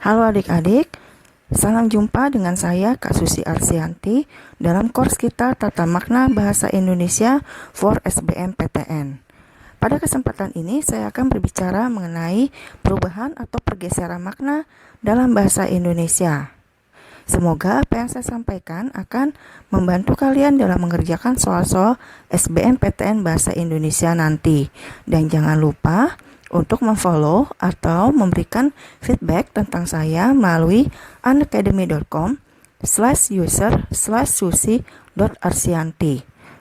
Halo adik-adik, salam jumpa dengan saya Kak Susi Arsianti dalam course kita Tata Makna Bahasa Indonesia for SBMPTN. Pada kesempatan ini saya akan berbicara mengenai perubahan atau pergeseran makna dalam bahasa Indonesia. Semoga apa yang saya sampaikan akan membantu kalian dalam mengerjakan soal-soal SBMPTN Bahasa Indonesia nanti. Dan jangan lupa untuk memfollow atau memberikan feedback tentang saya melalui unacademy.com/user/susi.arsianti.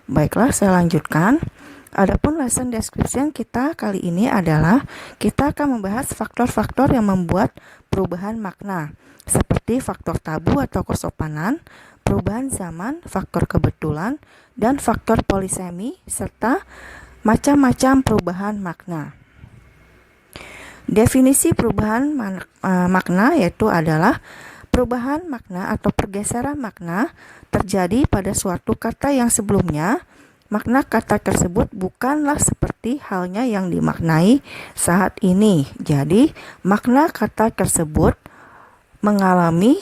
Baiklah, saya lanjutkan. Adapun lesson description kita kali ini adalah kita akan membahas faktor-faktor yang membuat perubahan makna, seperti faktor tabu atau kesopanan, perubahan zaman, faktor kebetulan, dan faktor polisemi, serta macam-macam perubahan makna. Definisi perubahan makna yaitu adalah perubahan makna atau pergeseran makna terjadi pada suatu kata yang sebelumnya makna kata tersebut bukanlah seperti halnya yang dimaknai saat ini. Jadi, makna kata tersebut mengalami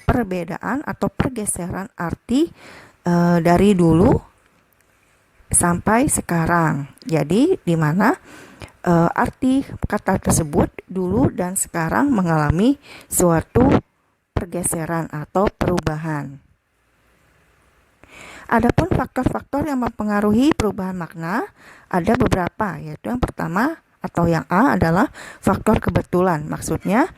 perbedaan atau pergeseran arti dari dulu sampai sekarang. Jadi, di mana arti kata tersebut dulu dan sekarang mengalami suatu pergeseran atau perubahan. Adapun faktor-faktor yang mempengaruhi perubahan makna ada beberapa, yaitu yang pertama atau yang A adalah faktor kebetulan. Maksudnya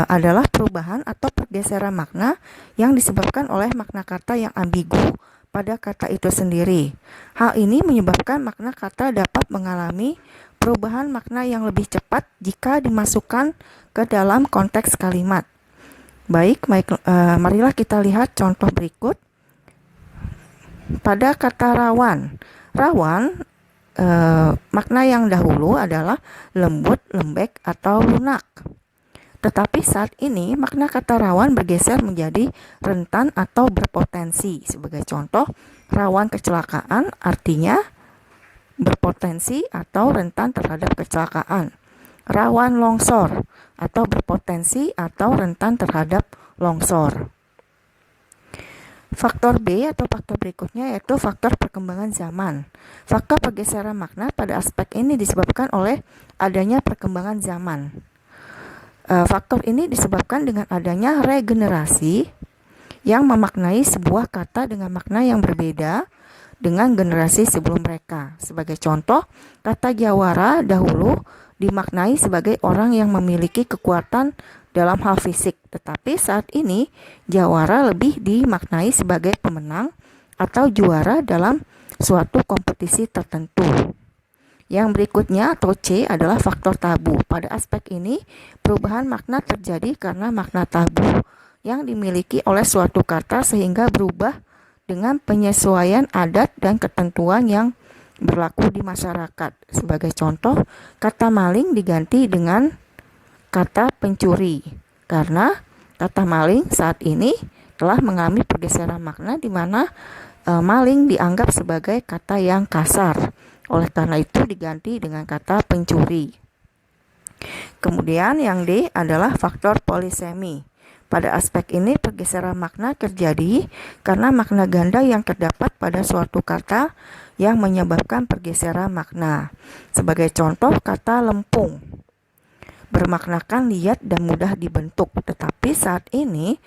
adalah perubahan atau pergeseran makna yang disebabkan oleh makna kata yang ambigu pada kata itu sendiri. Hal ini menyebabkan makna kata dapat mengalami perubahan makna yang lebih cepat jika dimasukkan ke dalam konteks kalimat. Baik, marilah kita lihat contoh berikut. Pada kata rawan, makna yang dahulu adalah lembut, lembek, atau lunak. Tetapi saat ini makna kata rawan bergeser menjadi rentan atau berpotensi. Sebagai contoh, rawan kecelakaan artinya berpotensi atau rentan terhadap kecelakaan. Rawan longsor atau berpotensi atau rentan terhadap longsor. Faktor B atau faktor berikutnya yaitu faktor perkembangan zaman. Faktor pergeseran makna pada aspek ini disebabkan oleh adanya perkembangan zaman. Faktor ini disebabkan dengan adanya regenerasi yang memaknai sebuah kata dengan makna yang berbeda dengan generasi sebelum mereka. Sebagai contoh, kata jawara dahulu dimaknai sebagai orang yang memiliki kekuatan dalam hal fisik, tetapi saat ini jawara lebih dimaknai sebagai pemenang atau juara dalam suatu kompetisi tertentu. Yang berikutnya atau C adalah faktor tabu. Pada aspek ini, perubahan makna terjadi karena makna tabu yang dimiliki oleh suatu kata sehingga berubah dengan penyesuaian adat dan ketentuan yang berlaku di masyarakat. Sebagai contoh, kata maling diganti dengan kata pencuri, karena kata maling saat ini telah mengalami pergeseran makna di mana maling dianggap sebagai kata yang kasar. Oleh karena itu diganti dengan kata pencuri. Kemudian yang D adalah faktor polisemi. Pada aspek ini pergeseran makna terjadi karena makna ganda yang terdapat pada suatu kata yang menyebabkan pergeseran makna. Sebagai contoh, kata lempung bermaknakan liat dan mudah dibentuk, tetapi saat ini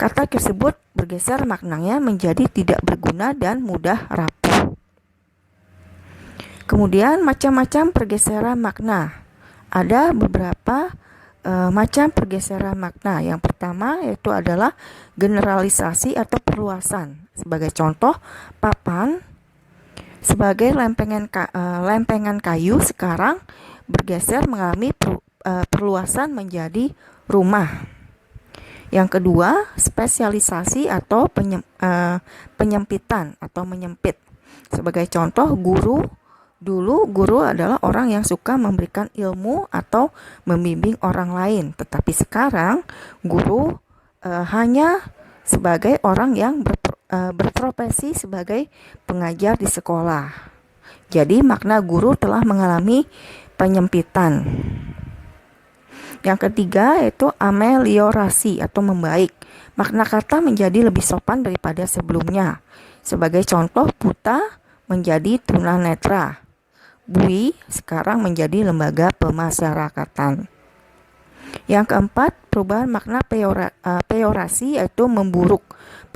kata tersebut bergeser maknanya menjadi tidak berguna dan mudah rapuh. Kemudian macam-macam pergeseran makna. Ada beberapa macam pergeseran makna. Yang pertama yaitu adalah generalisasi atau perluasan. Sebagai contoh, papan sebagai lempengan kayu sekarang bergeser mengalami perluasan menjadi rumah. Yang kedua, spesialisasi atau penyempitan atau menyempit. Sebagai contoh, Dulu guru adalah orang yang suka memberikan ilmu atau membimbing orang lain, tetapi sekarang guru hanya sebagai orang yang berprofesi sebagai pengajar di sekolah. Jadi makna guru telah mengalami penyempitan. Yang ketiga yaitu ameliorasi atau membaik. Makna kata menjadi lebih sopan daripada sebelumnya. Sebagai contoh, buta menjadi tunanetra. BUI sekarang menjadi lembaga pemasyarakatan. Yang keempat, perubahan makna peyorasi yaitu memburuk.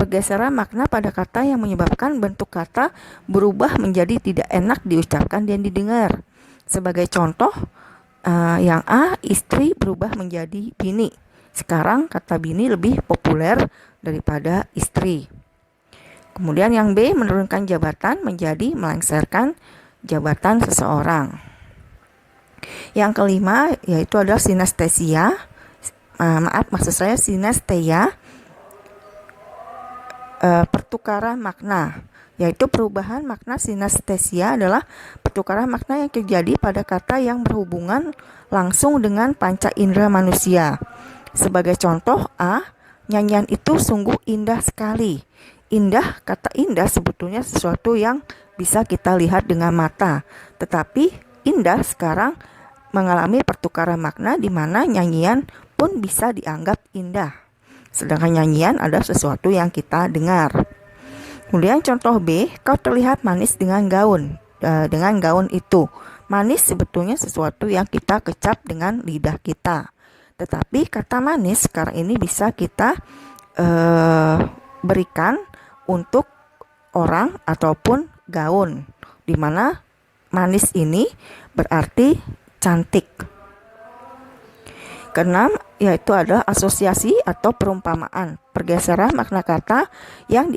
Pergeseran makna pada kata yang menyebabkan bentuk kata berubah menjadi tidak enak diucapkan dan didengar. Sebagai contoh, yang A, istri berubah menjadi bini. Sekarang kata bini lebih populer daripada istri. Kemudian yang B, menurunkan jabatan menjadi melengsarkan jabatan seseorang. Yang kelima yaitu adalah sinestesia. Maksud saya sinesteia, pertukaran makna. Yaitu perubahan makna. Sinestesia adalah pertukaran makna yang terjadi pada kata yang berhubungan langsung dengan panca indera manusia. Sebagai contoh, A, nyanyian itu sungguh indah sekali. Indah, kata indah sebetulnya sesuatu yang bisa kita lihat dengan mata. Tetapi indah sekarang mengalami pertukaran makna di mana nyanyian pun bisa dianggap indah. Sedangkan nyanyian adalah sesuatu yang kita dengar. Kemudian contoh B, kau terlihat manis dengan gaun. Dengan gaun itu. Manis sebetulnya sesuatu yang kita kecap dengan lidah kita. Tetapi kata manis sekarang ini bisa kita berikan untuk orang ataupun gaun, di mana manis ini berarti cantik. Keenam yaitu adalah asosiasi atau perumpamaan, pergeseran makna kata yang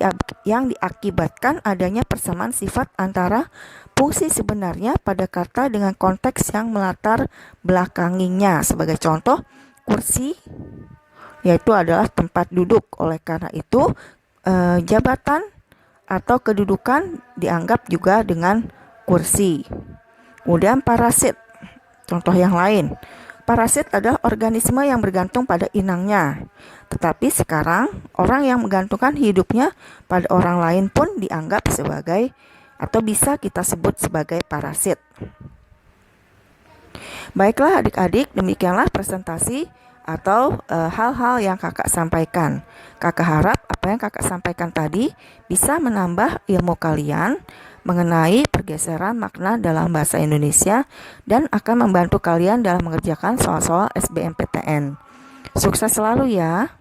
diakibatkan adanya persamaan sifat antara fungsi sebenarnya pada kata dengan konteks yang melatar belakanginya. Sebagai contoh, kursi yaitu adalah tempat duduk. Oleh karena itu jabatan atau kedudukan dianggap juga dengan kursi. Kemudian parasit, contoh yang lain. Parasit adalah organisme yang bergantung pada inangnya. Tetapi sekarang orang yang menggantungkan hidupnya pada orang lain pun dianggap sebagai atau bisa kita sebut sebagai parasit. Baiklah adik-adik, demikianlah presentasi atau hal-hal yang kakak sampaikan. Kakak harap apa yang kakak sampaikan tadi bisa menambah ilmu kalian mengenai pergeseran makna dalam bahasa Indonesia dan akan membantu kalian dalam mengerjakan soal-soal SBMPTN. Sukses selalu ya.